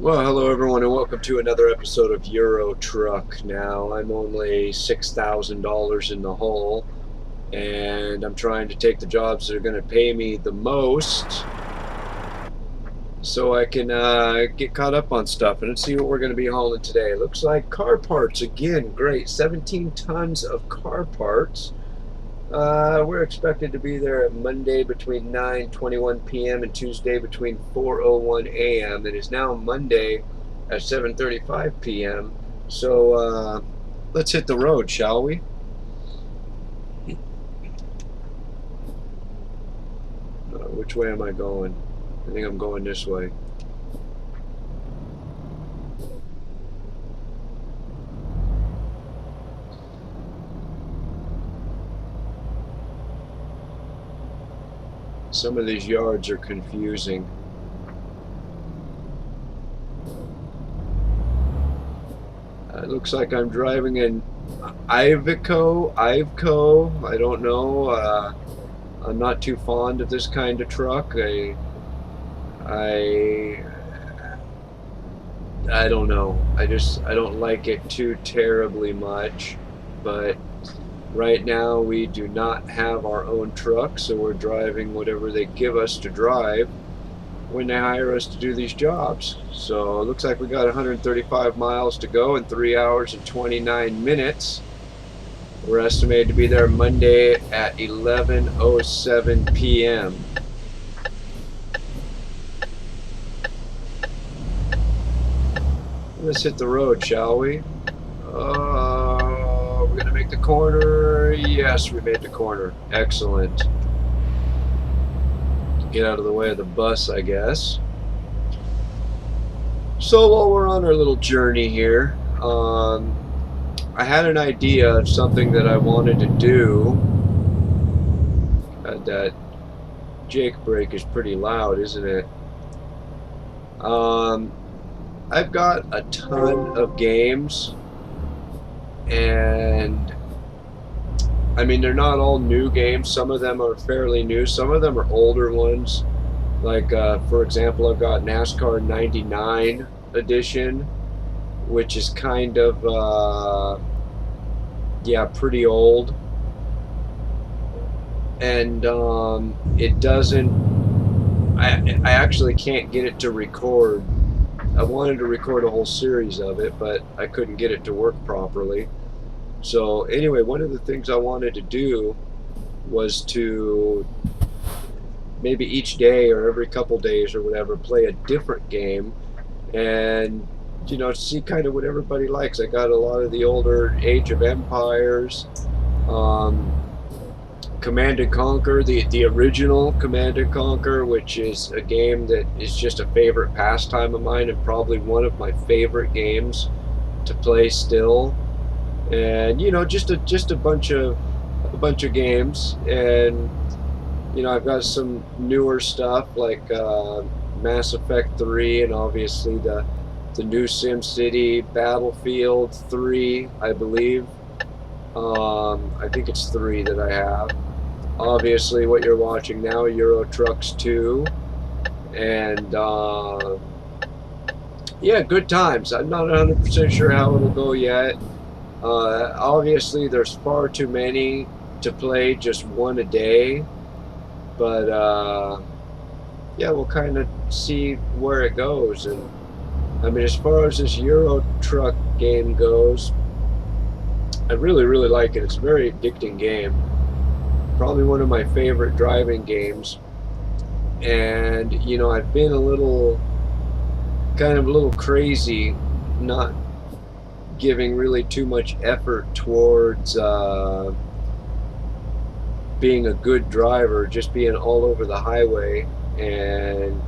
Well, hello everyone, and welcome to another episode of Euro Truck. Now, I'm only $6,000 in the hole, and I'm trying to take the jobs that are going to pay me the most so I can get caught up on stuff. And let's see what we're going to be hauling today. Looks like car parts again. Great, 17 tons of car parts. We're expected to be there at Monday between 9:21 p.m. and Tuesday between 4:01 a.m. It is now Monday at 7:35 p.m. So let's hit the road, shall we? Which way am I going? I think I'm going this way. Some of these yards are confusing. It looks like I'm driving in Iveco. I don't know. I'm not too fond of this kind of truck. I don't know. I don't like it too terribly much. But right now we do not have our own truck, so we're driving whatever they give us to drive when they hire us to do these jobs. So it looks like we got 135 miles to go in 3 hours and 29 minutes. We're estimated to be there Monday at 11:07 p.m. Let's hit the road, shall we? We're gonna make the corner. Yes, we made the corner. Excellent. Get out of the way of the bus, I guess. So while we're on our little journey here, I had an idea of something that I wanted to do. That Jake brake is pretty loud, isn't it? I've got a ton of games, and I mean, they're not all new games. Some of them are fairly new. Some of them are older ones. Like, for example, I've got NASCAR 99 edition, which is kind of, yeah, pretty old. And it doesn't, I actually can't get it to record. I wanted to record a whole series of it, but I couldn't get it to work properly. So anyway, one of the things I wanted to do was to maybe each day or every couple days or whatever play a different game and see kind of what everybody likes. I got a lot of the older Age of Empires, Command and Conquer, the original Command and Conquer, which is a game that is just a favorite pastime of mine and probably one of my favorite games to play still. And just a bunch of games. And I've got some newer stuff like Mass Effect 3, and obviously the new SimCity, Battlefield 3, I believe. I think it's 3 that I have. Obviously, what you're watching now, Euro Trucks 2, and yeah, good times. I'm not 100% sure how it'll go yet. Obviously, there's far too many to play just one a day, but yeah, we'll kind of see where it goes. And I mean, as far as this Euro Truck game goes, I really like it. It's a very addicting game. Probably one of my favorite driving games. And I've been a little crazy, not giving really too much effort towards being a good driver, just being all over the highway and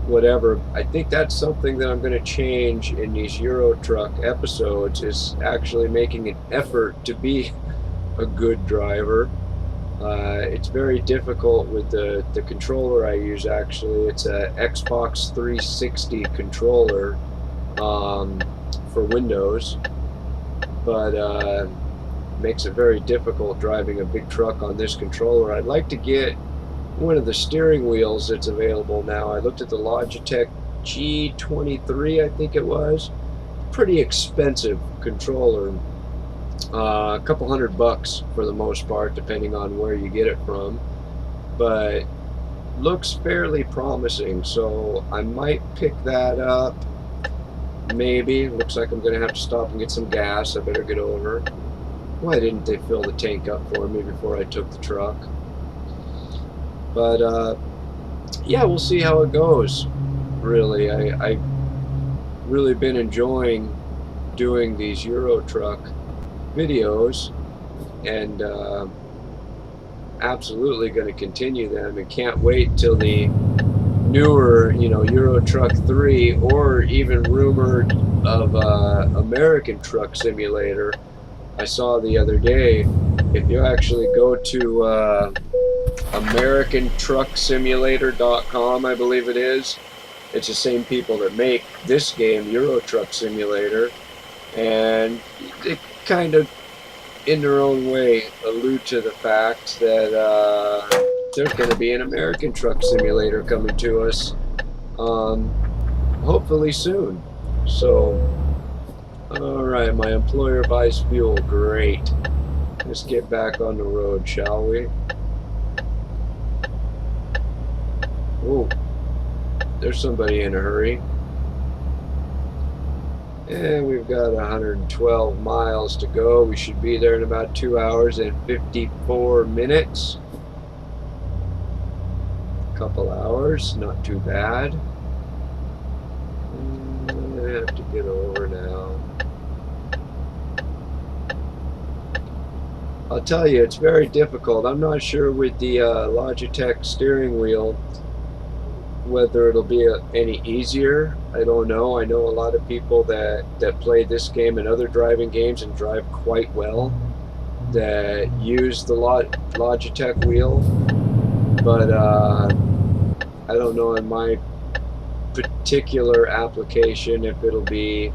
whatever. I think that's something that I'm going to change in these Euro Truck episodes, is actually making an effort to be a good driver. It's very difficult with the controller I use. Actually, it's a Xbox 360 controller for Windows, but makes it very difficult driving a big truck on this controller. I'd like to get one of the steering wheels that's available now. I looked at the Logitech G23, I think it was. Pretty expensive controller. A couple $100 for the most part, depending on where you get it from. But looks fairly promising, so I might pick that up. Maybe. Looks like I'm going to have to stop and get some gas. I better get over. Why didn't they fill the tank up for me before I took the truck? But yeah, we'll see how it goes. Really, I've really been enjoying doing these Euro truck videos, and absolutely going to continue them, and can't wait till the newer, Euro Truck 3, or even rumored of American Truck Simulator. I saw the other day, if you actually go to AmericanTruckSimulator.com, I believe it is, it's the same people that make this game, Euro Truck Simulator, and it kind of, in their own way, allude to the fact that there's going to be an American Truck Simulator coming to us, hopefully soon. So, alright, my employer buys fuel, great. Let's get back on the road, shall we? Oh, there's somebody in a hurry. And we've got 112 miles to go. We should be there in about 2 hours and 54 minutes. Couple hours, not too bad. I have to get over now. I'll tell you, it's very difficult. I'm not sure with the Logitech steering wheel whether it'll be any easier. I don't know. I know a lot of people that play this game and other driving games and drive quite well that use the Logitech wheel, but I don't know in my particular application if it'll be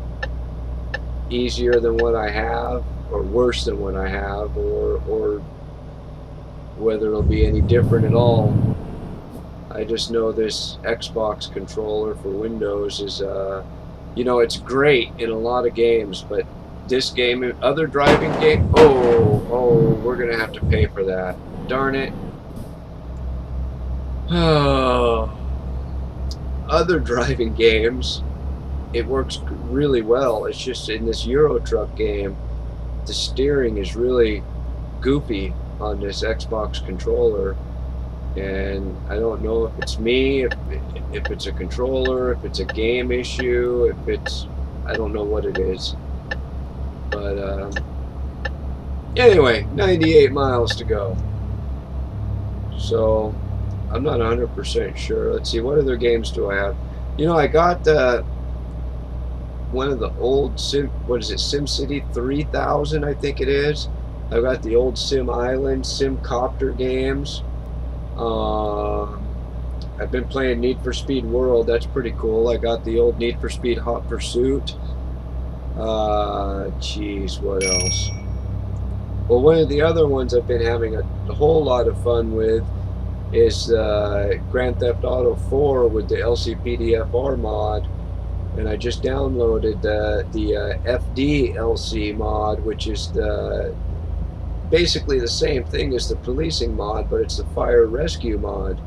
easier than what I have or worse than what I have, or whether it'll be any different at all. I just know this Xbox controller for Windows is, it's great in a lot of games, but this game, other driving game, we're gonna have to pay for that. Darn it. Other driving games, it works really well. It's just in this Euro Truck game, the steering is really goofy on this Xbox controller. And I don't know if it's me, if it's a controller, if it's a game issue, I don't know what it is. But anyway, 98 miles to go. So I'm not 100% sure. Let's see, what other games do I have? I got one of the old SimCity 3000, I think it is. I've got the old Sim Island, Sim Copter games. I've been playing Need for Speed World. That's pretty cool. I got the old Need for Speed Hot Pursuit. Geez, what else? Well, one of the other ones I've been having a whole lot of fun with is Grand Theft Auto 4 with the LCPDFR mod, and I just downloaded the FDLC mod, which is basically the same thing as the policing mod, but it's the fire rescue mod.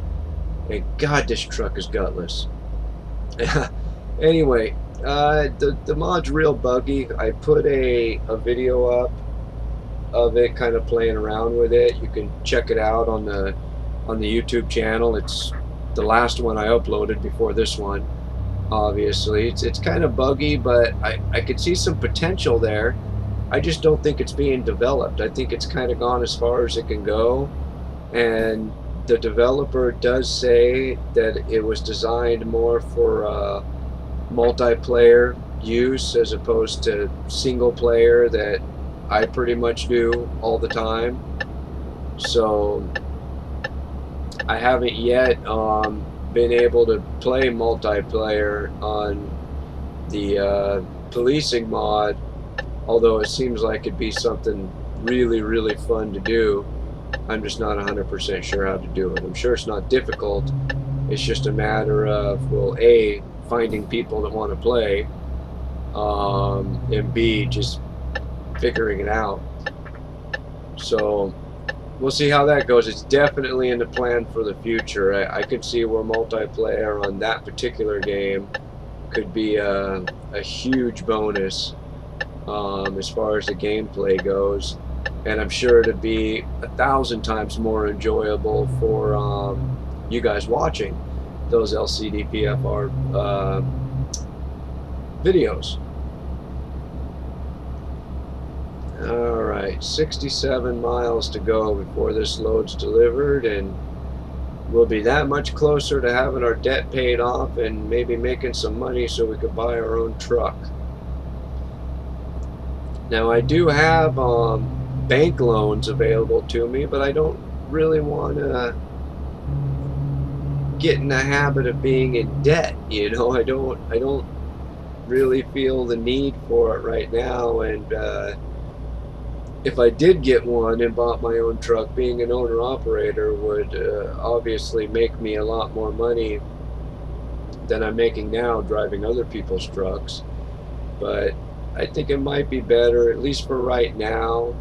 And God, this truck is gutless. Anyway, the mod's real buggy. I put a video up of it, kind of playing around with it. You can check it out on the YouTube channel. It's the last one I uploaded before this one. Obviously, it's kind of buggy, but I could see some potential there. I just don't think it's being developed. I think it's kind of gone as far as it can go, and the developer does say that it was designed more for multiplayer use as opposed to single player that I pretty much do all the time. So I haven't yet been able to play multiplayer on the policing mod, although it seems like it'd be something really, really fun to do. I'm just not 100% sure how to do it. I'm sure it's not difficult. It's just a matter of, well, A, finding people that want to play, and B, just figuring it out. So we'll see how that goes. It's definitely in the plan for the future. I could see where multiplayer on that particular game could be a huge bonus as far as the gameplay goes, and I'm sure it'd be 1,000 times more enjoyable for you guys watching those LCD PFR videos. Alright, 67 miles to go before this load's delivered, and we'll be that much closer to having our debt paid off and maybe making some money so we could buy our own truck. Now, I do have bank loans available to me, but I don't really want to get in the habit of being in debt. You know, I don't really feel the need for it right now, and if I did get one and bought my own truck, being an owner-operator would obviously make me a lot more money than I'm making now driving other people's trucks. But I think it might be better, at least for right now.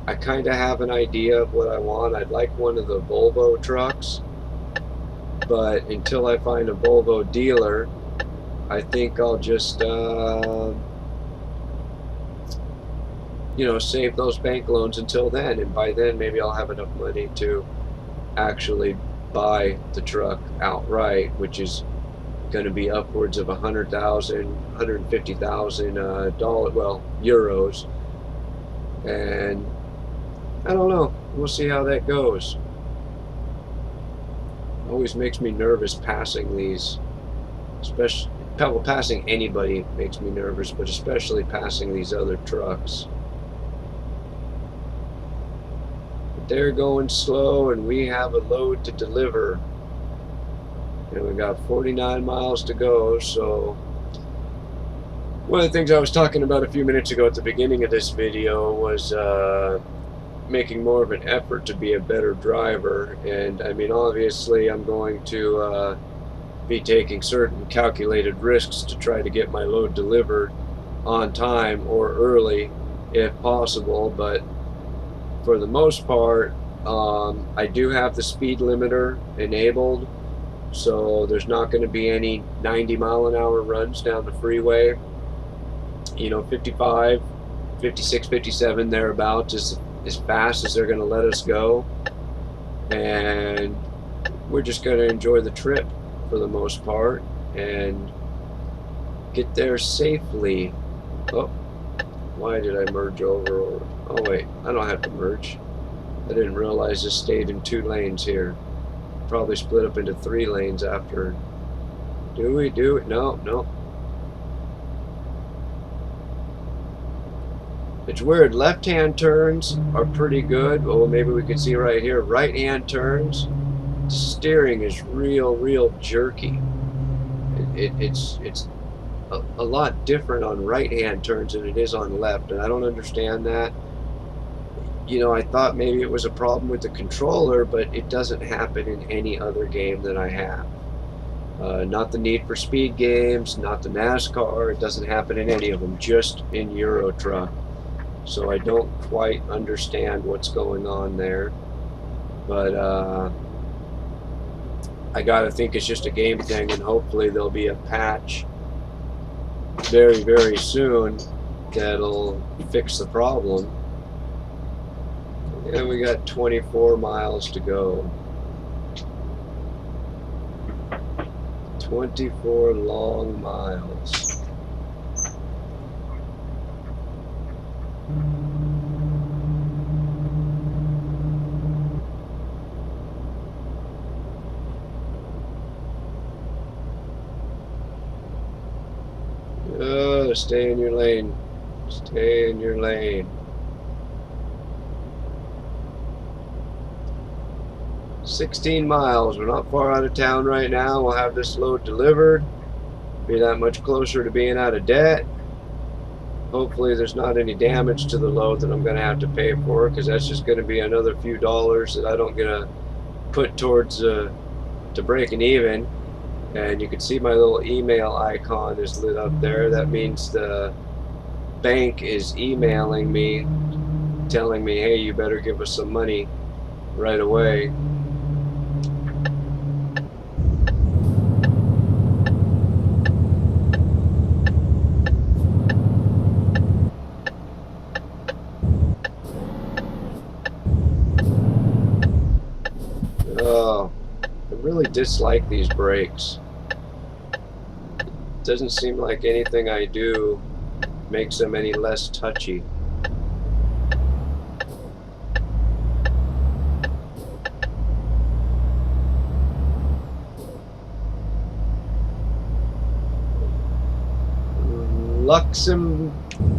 I kind of have an idea of what I want. I'd like one of the Volvo trucks, but until I find a Volvo dealer, I think I'll just you know, save those bank loans until then, and by then maybe I'll have enough money to actually buy the truck outright, which is going to be upwards of 100,000, 150,000 well, euros. And I don't know, we'll see how that goes. Always makes me nervous passing these, especially passing anybody makes me nervous, but especially passing these other trucks. They're going slow, and we have a load to deliver, and we got 49 miles to go. So one of the things I was talking about a few minutes ago at the beginning of this video was making more of an effort to be a better driver. And I mean, obviously I'm going to be taking certain calculated risks to try to get my load delivered on time or early if possible, but for the most part, I do have the speed limiter enabled, so there's not going to be any 90-mile-an-hour runs down the freeway. You know, 55, 56, 57, thereabouts is as fast as they're going to let us go, and we're just going to enjoy the trip for the most part and get there safely. Oh, why did I merge over? Oh wait, I don't have to merge. I didn't realize this stayed in 2 lanes here. Probably split up into 3 lanes after. Do we do it? No, no. It's weird. Left-hand turns are pretty good. Well, maybe we can see right here. Right-hand turns, steering is real jerky. It's a lot different on right-hand turns than it is on left, and I don't understand that. You know, I thought maybe it was a problem with the controller, but it doesn't happen in any other game that I have. Not the Need for Speed games, not the NASCAR, it doesn't happen in any of them, just in Euro Truck. So I don't quite understand what's going on there. But I gotta think it's just a game thing, and hopefully there'll be a patch very soon that'll fix the problem. And we got 24 miles to go. 24 long miles. Oh, stay in your lane. Stay in your lane. 16 miles. We're not far out of town right now. We'll have this load delivered. Be that much closer to being out of debt. Hopefully there's not any damage to the load that I'm going to have to pay for, because that's just going to be another few dollars that I don't get to put towards to breaking even. And you can see my little email icon is lit up there. That means the bank is emailing me, telling me, hey, you better give us some money right away. Oh, I really dislike these brakes. It doesn't seem like anything I do makes them any less touchy.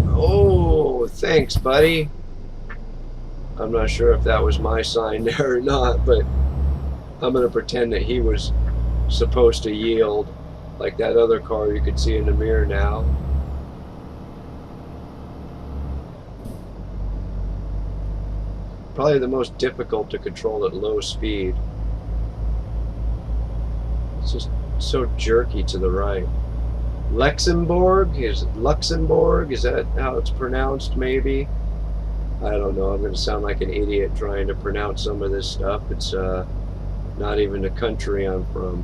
Oh, thanks, buddy. I'm not sure if that was my sign there or not, but I'm going to pretend that he was supposed to yield, like that other car you could see in the mirror now. Probably the most difficult to control at low speed. It's just so jerky to the right. Luxembourg? Is that how it's pronounced, maybe? I don't know. I'm going to sound like an idiot trying to pronounce some of this stuff. It's not even the country I'm from.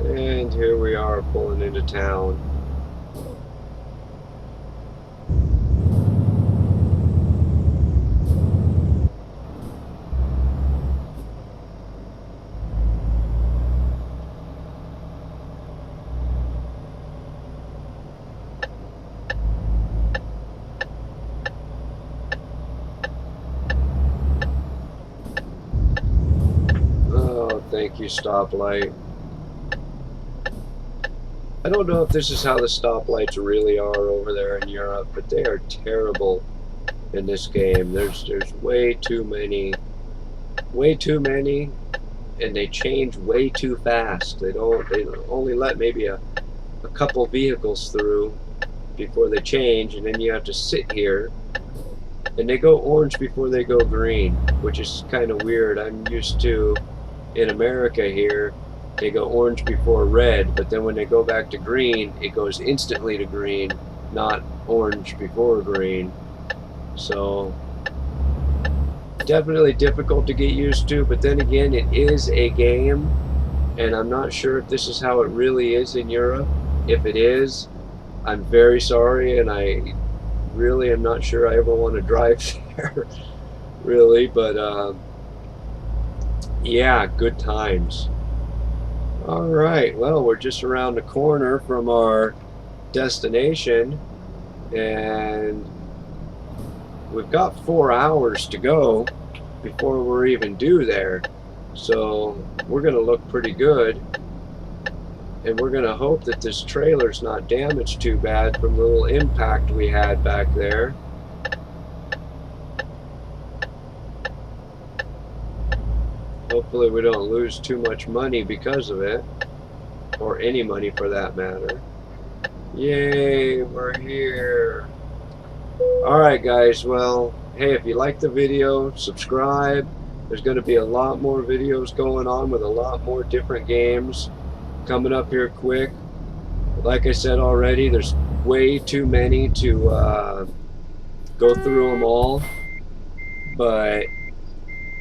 And here we are pulling into town. Oh, thank you, stoplight. I don't know if this is how the stoplights really are over there in Europe, but they are terrible in this game. There's way too many, and they change way too fast. They only let maybe a couple vehicles through before they change, and then you have to sit here. And they go orange before they go green, which is kind of weird. I'm used to, in America here, they go orange before red, but then when they go back to green, it goes instantly to green, not orange before green. So definitely difficult to get used to, but then again, it is a game, and I'm not sure if this is how it really is in Europe. If it is, I'm very sorry, and I really am not sure I ever want to drive there, really, but yeah, good times. Alright, well, we're just around the corner from our destination, and we've got 4 hours to go before we're even due there. So we're going to look pretty good, and we're going to hope that this trailer's not damaged too bad from the little impact we had back there. Hopefully we don't lose too much money because of it, or any money for that matter. Yay, we're here. Alright guys, well, hey, if you like the video, subscribe. There's going to be a lot more videos going on with a lot more different games coming up here quick. Like I said already, there's way too many to go through them all, but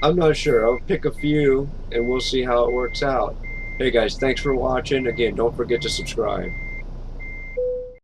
I'm not sure. I'll pick a few and we'll see how it works out. Hey guys, thanks for watching. Again, don't forget to subscribe.